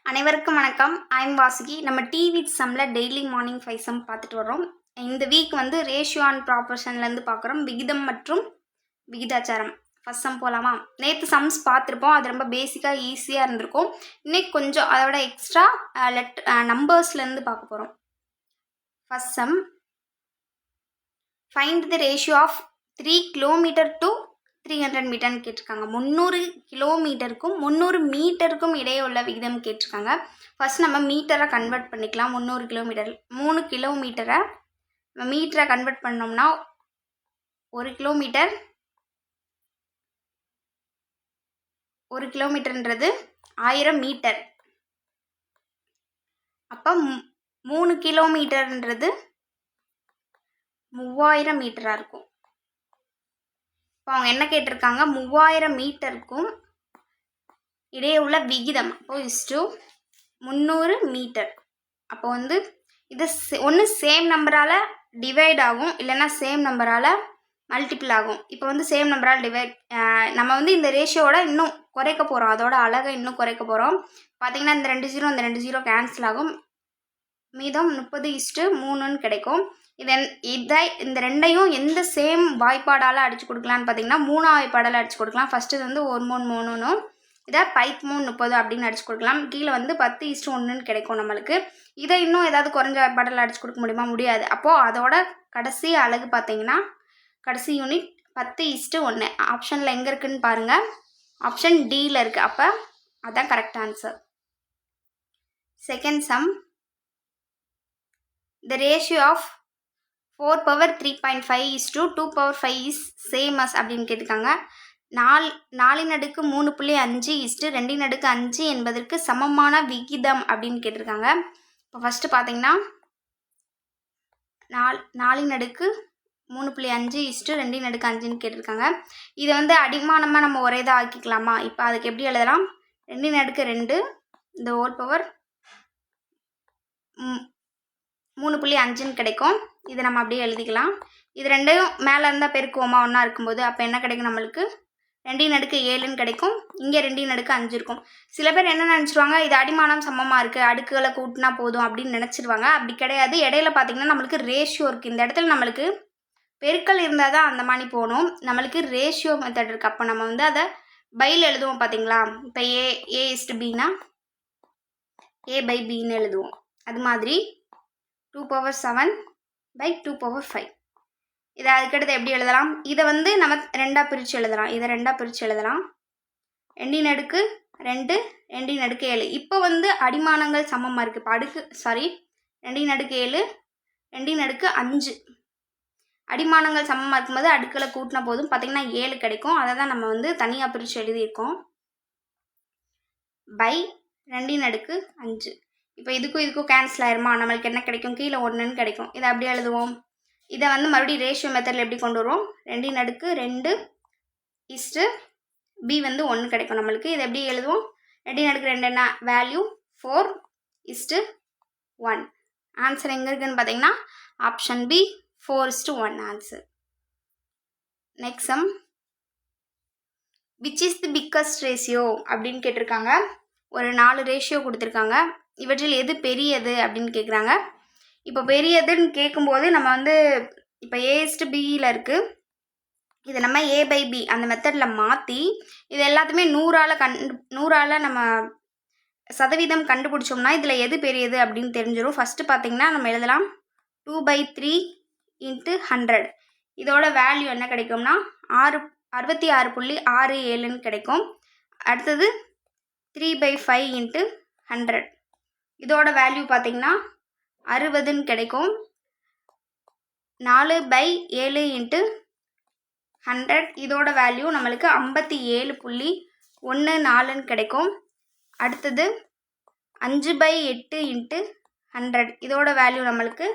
அனைவருக்கும் வணக்கம். ஐம் வாசுகி. நம்ம டிவி சம்மில் டெய்லி மார்னிங் 5 சம் பார்த்துட்டு வரோம். இந்த வீக் வந்து ரேஷியோ அண்ட் ப்ராப்பர்ஷன்லேருந்து பார்க்குறோம். விகிதம் மற்றும் விகிதாச்சாரம். ஃபஸ்ட் சம் போகலாமா? நேற்று சம்ஸ் பார்த்துருப்போம். அது ரொம்ப பேசிக்காக ஈஸியாக இருந்திருக்கும். இன்னைக்கு கொஞ்சம் அதோட எக்ஸ்ட்ரா நம்பர்ஸ்லேருந்து பார்க்க போகிறோம். First sum, find the ratio of 3 kilometre to 300 மீட்டர்னு கேட்டிருக்காங்க. 300 கிலோமீட்டருக்கும் 300 மீட்டருக்கும் இடையே உள்ள விகிதம் கேட்டிருக்காங்க. ஃபஸ்ட் நம்ம மீட்டரை கன்வெர்ட் பண்ணிக்கலாம். 300 கிலோமீட்டர் 3 கிலோமீட்டரை நம்ம மீட்டரை கன்வெர்ட் பண்ணோம்னா 1 கிலோமீட்டர்ன்றது 1000 மீட்டர். அப்போ 3 கிலோமீட்டர்ன்றது 3000 மீட்டராக இருக்கும். இப்போ அவங்க என்ன கேட்டிருக்காங்க, 3000 மீட்டருக்கும் இடையே உள்ள விகிதம் அப்போ இஸ்டு 300 மீட்டர். அப்போ வந்து இது ஒன்று சேம் நம்பரால் டிவைட் ஆகும், இல்லைன்னா சேம் நம்பரால் மல்டிபிள் ஆகும். இப்போ வந்து சேம் நம்பரால் டிவைட், நம்ம வந்து இந்த ரேஷியோட இன்னும் குறைக்க போகிறோம், அதோட அழகை இன்னும் குறைக்க போகிறோம். பார்த்திங்கன்னா இந்த 2 0 இந்த 2 0 கேன்சல் ஆகும், மீதம் 30:3ன்னு கிடைக்கும். இந்த ரெண்டையும் எந்த சேம் வாய்ப்பாடால் அடித்து கொடுக்கலான்னு பார்த்தீங்கன்னா 3 வாய்ப்பாடால் அடித்து கொடுக்கலாம். ஃபஸ்ட்டு இது வந்து 1 3 3னும் இதை 5 3 30 அப்படின்னு அடித்து கொடுக்கலாம். கீழே வந்து 10:1ன்னு கிடைக்கும் நம்மளுக்கு. இதை இன்னும் ஏதாவது குறைஞ்ச வாய்ப்பாடால் அடித்து கொடுக்க முடியுமா? முடியாது. அப்போது அதோட கடைசி அலகு பார்த்தீங்கன்னா கடைசி யூனிட் 10:1. ஆப்ஷனில் எங்கே இருக்குதுன்னு பாருங்கள், ஆப்ஷன் டியில் இருக்குது. அப்போ அதுதான் correct answer. Second sum, the ratio of 4 power 3.5 is to 2 power 5 is same as அப்படின்னு கேட்டிருக்காங்க. 4/3.5 is to 2/5 என்பதற்கு சமமான விகிதம் அப்படின்னு கேட்டிருக்காங்க. இப்போ ஃபஸ்ட்டு பார்த்தீங்கன்னா 4/3.5 is to 2/5ன்னு கேட்டிருக்காங்க. இதை வந்து அடிமானமாக நம்ம ஒரே இதாக ஆக்கிக்கலாமா? இப்போ அதுக்கு எப்படி எழுதலாம், 2/2 இந்த ஹோல் பவர் 3.5ன்னு கிடைக்கும். இதை நம்ம அப்படியே எழுதிக்கலாம். இது ரெண்டையும் மேலே இருந்தால் பெருக்குவோமா ஒன்றா இருக்கும்போது? அப்போ என்ன கிடைக்கும் நம்மளுக்கு, 2/7ன்னு கிடைக்கும். இங்கே 2/5 இருக்கும். சில பேர் என்ன நினச்சிருவாங்க, இது அடிமானம் சமமாக இருக்குது, அடுக்குகளை கூட்டினா போதும் அப்படின்னு நினச்சிருவாங்க. அப்படி கிடையாது. இடையில பார்த்திங்கன்னா நம்மளுக்கு ரேஷியோ இருக்குது. இந்த இடத்துல நம்மளுக்கு பெருக்கல் இருந்தால் தான் அந்த மாதிரி போகணும். நம்மளுக்கு ரேஷியோ மெத்தட் இருக்குது. அப்போ நம்ம வந்து அதை பையில் எழுதுவோம் பார்த்தீங்களா? இப்போ A/Bனா A/Bன்னு எழுதுவோம். அது மாதிரி 2 power 7/2 power 5. இதை அதுக்கடுத்து எப்படி எழுதலாம், இதை வந்து நம்ம ரெண்டாக பிரித்து எழுதலாம். இதை ரெண்டாக பிரித்து எழுதலாம். 2/2 2/7. இப்போ வந்து அடிமானங்கள் சமமாக இருக்குது. இப்போ 2/7 2/5 அடிமானங்கள் சமமாக இருக்கும்போது அடுக்களை கூட்டினா போதும் பார்த்திங்கன்னா 7 கிடைக்கும். அதை தான் நம்ம வந்து தனியாக பிரித்து எழுதியிருக்கோம். பை 2/5. இப்போ இதுக்கும் கேன்சல் ஆயிருமா? நம்மளுக்கு என்ன கிடைக்கும், கீழே 1ன்னு கிடைக்கும். இதை அப்படியே எழுதுவோம். இதை வந்து மறுபடியும் ரேஷியோ மெத்தடில் எப்படி கொண்டு வருவோம், 2/2 இஸ்டு பி வந்து 1 கிடைக்கும் நம்மளுக்கு. இதை எப்படி எழுதுவோம், 2/2 என்ன வேல்யூ 4:1. ஆன்சர் எங்கே இருக்குதுன்னு பார்த்தீங்கன்னா option B 4:1 answer. Next sum, which is the biggest ratio அப்படின்னு கேட்டிருக்காங்க. ஒரு 4 ரேஷியோ கொடுத்துருக்காங்க. இவற்றில் எது பெரியது அப்படின்னு கேட்குறாங்க. இப்போ பெரியதுன்னு கேட்கும்போது நம்ம வந்து இப்போ A/Bயில் இருக்குது. இதை நம்ம A/B அந்த மெத்தடில் மாற்றி இது எல்லாத்தையுமே 100ஆல் நம்ம சதவீதம் கண்டுபிடிச்சோம்னா இதில் எது பெரியது அப்படின்னு தெரிஞ்சிடும். ஃபஸ்ட்டு பார்த்திங்கன்னா நம்ம எழுதலாம் 2/3 × 100. இதோட வேல்யூ என்ன கிடைக்கும்னா 66.67ன்னு கிடைக்கும். அடுத்தது 3/5 × 100. இதோட வேல்யூ பார்த்திங்கன்னா 60ன்னு கிடைக்கும். 4/7 × 100. இதோட வேல்யூ நம்மளுக்கு 57.14ன்னு கிடைக்கும். அடுத்தது 5/8 × 100. இதோட வேல்யூ நம்மளுக்கு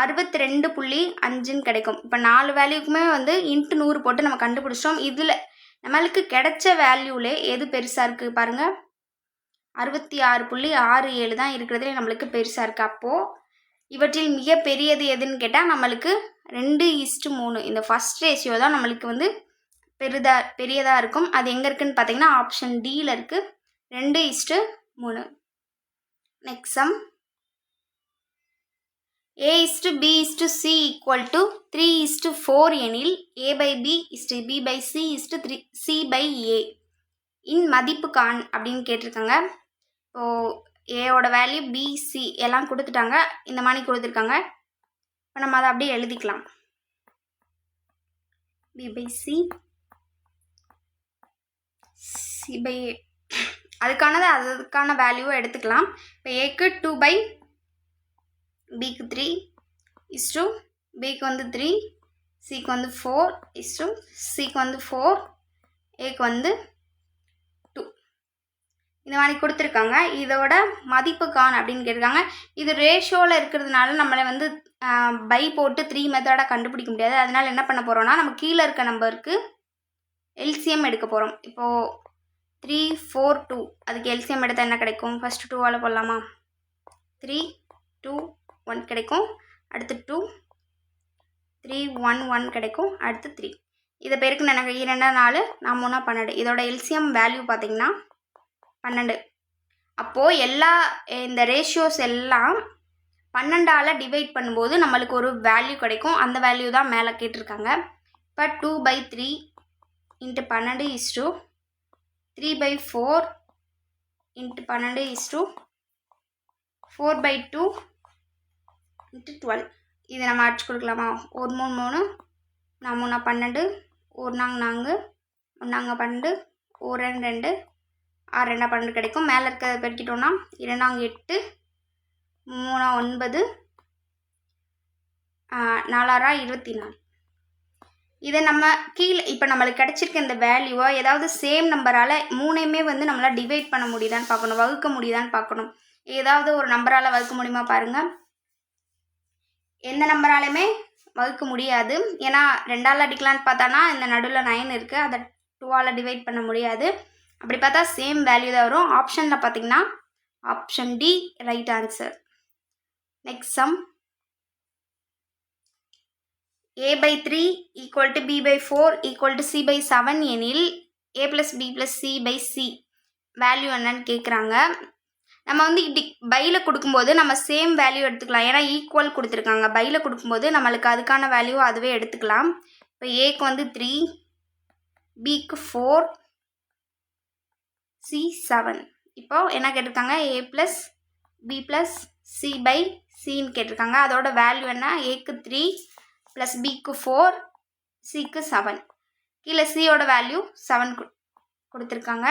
62.5ன்னு கிடைக்கும். இப்போ 4 வேல்யூக்குமே வந்து × 100 போட்டு நம்ம கண்டுபிடிச்சோம். இதில் நம்மளுக்கு கிடைச்ச வேல்யூலே எது பெருசாக இருக்குது பாருங்கள், 66.67 தான் இருக்கிறதுலே நம்மளுக்கு பெருசாக இருக்குது. அப்போது இவற்றில் மிக பெரியது எதுன்னு கேட்டால் நம்மளுக்கு 2:3 இந்த ஃபஸ்ட் ரேஷியோ தான் நம்மளுக்கு வந்து பெரியதாக இருக்கும். அது எங்கே இருக்குதுன்னு பார்த்தீங்கன்னா ஆப்ஷன் டியில் இருக்குது, 2:3. Next sum. A/B/C = 3:4 எனில் A/B/B/C 3C/A இன் மதிப்பு காண் அப்படின்னு கேட்டிருக்காங்க. இப்போது ஏவோட வேல்யூ B/C எல்லாம் கொடுத்துட்டாங்க, இந்த மாதிரி கொடுத்துருக்காங்க. இப்போ நம்ம அதை அப்படியே எழுதிக்கலாம். B/C C/A அதுக்கான வேல்யூவை எடுத்துக்கலாம். இப்போ ஏக்கு 2/Bக்கு 3 Bக்கு வந்து 3 Cக்கு வந்து 4 Cக்கு வந்து 4 Aக்கு வந்து 2 இந்த மாதிரி கொடுத்துருக்காங்க. இதோட மதிப்பு காண் அப்படின்னு கேட்டிருக்காங்க. இது ரேஷியோவில் இருக்கிறதுனால நம்மளை வந்து பை போட்டு 3 மெத்தடாக கண்டுபிடிக்க முடியாது. அதனால் என்ன பண்ண போகிறோம்னா, நம்ம கீழே இருக்க நம்பருக்கு எல்சிஎம் எடுக்க போகிறோம். இப்போது 3 4 2 அதுக்கு எல்சிஎம் எடுத்தால் என்ன கிடைக்கும்? ஃபஸ்ட்டு 2ஆல் போடலாமா? 3 2 1 கிடைக்கும். அடுத்து 2 3 1 1 கிடைக்கும். அடுத்து 3. இதை பேருக்கு எனக்கு 2 4 நான் 3 12. இதோட எல்சிஎம் வேல்யூ பார்த்திங்கன்னா 12. அப்போது இந்த ரேஷியோஸ் எல்லாம் 12ஆல் டிவைட் பண்ணும்போது நம்மளுக்கு ஒரு வேல்யூ கிடைக்கும். அந்த வேல்யூ தான் மேலே கேட்டிருக்காங்க. இப்போ 2/3 × 12 3/4 × 12 4/2 × 12. இதை நம்ம அடிச்சு கொடுக்கலாமா? 1 3 3 நான் 3 12 1 4 1 12 1 2 6 2 12 கிடைக்கும். மேலே இருக்கிறத பெருக்கிட்டோம்னா 2 8 3 9 4 24. இதை நம்ம கீழே இப்போ நம்மளுக்கு கிடச்சிருக்க இந்த வேல்யூவை ஏதாவது சேம் நம்பரால் 3ஐயுமே வந்து நம்மளால் டிவைட் பண்ண முடியுதான்னு பார்க்கணும், வகுக்க முடியுதான்னு பார்க்கணும். ஏதாவது ஒரு நம்பரால் வகுக்க முடியுமா பாருங்கள். எந்த நம்பராலுமே வகுக்க முடியாது. ஏன்னா 2ஆல் அடிக்கலான்னு பார்த்தானா இந்த நடுவில் 9 இருக்குது, அதை 2ஆல் டிவைட் பண்ண முடியாது. அப்படி பார்த்தா சேம் வேல்யூ தான் வரும். ஆப்ஷனில் பார்த்திங்கன்னா option D right answer. Next sum. A/3 = B/4 = C/7 எனில் A+B+C/C வேல்யூ என்னன்னு கேட்குறாங்க. நம்ம வந்து பையில் கொடுக்கும்போது நம்ம சேம் வேல்யூ எடுத்துக்கலாம். ஏன்னா ஈக்குவல் கொடுத்துருக்காங்க. பையில் கொடுக்கும்போது நம்மளுக்கு அதுக்கான வேல்யூ அதுவே எடுத்துக்கலாம். இப்போ ஏக்கு வந்து 3 பிக்கு 4 C 7. இப்போ என்ன கேட்டிருக்காங்க? A+B+C/Cன்னு கேட்டிருக்காங்க. அதோட வேல்யூ என்ன? ஏக்கு 3 + பிக்கு 4 சிக்கு 7. கீழே சியோட வேல்யூ 7 கொடுத்துருக்காங்க.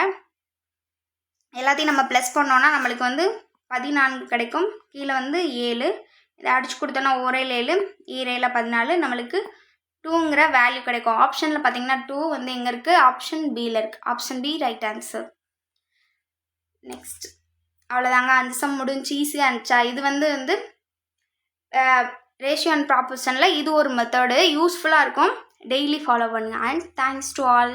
எல்லாத்தையும் நம்ம ப்ளஸ் பண்ணோன்னா நம்மளுக்கு வந்து 14 கிடைக்கும். கீழே வந்து 7. இதை அடிச்சு கொடுத்தோன்னா 1 7 7 14 நம்மளுக்கு 2ங்கிற வேல்யூ கிடைக்கும். ஆப்ஷனில் பார்த்தீங்கன்னா 2 வந்து எங்கே இருக்குது? ஆப்ஷன் பியில் இருக்குது. Option B right answer. Next. அவ்வளோதாங்க, 5 சம் முடிஞ்சு. ஈஸியாக இருந்துச்சா? இது வந்து ரேஷியோ அண்ட் ப்ராப்போர்ஷனில் இது ஒரு மெத்தடு யூஸ்ஃபுல்லாக இருக்கும். டெய்லி ஃபாலோ பண்ணுங்கள். And thanks to all.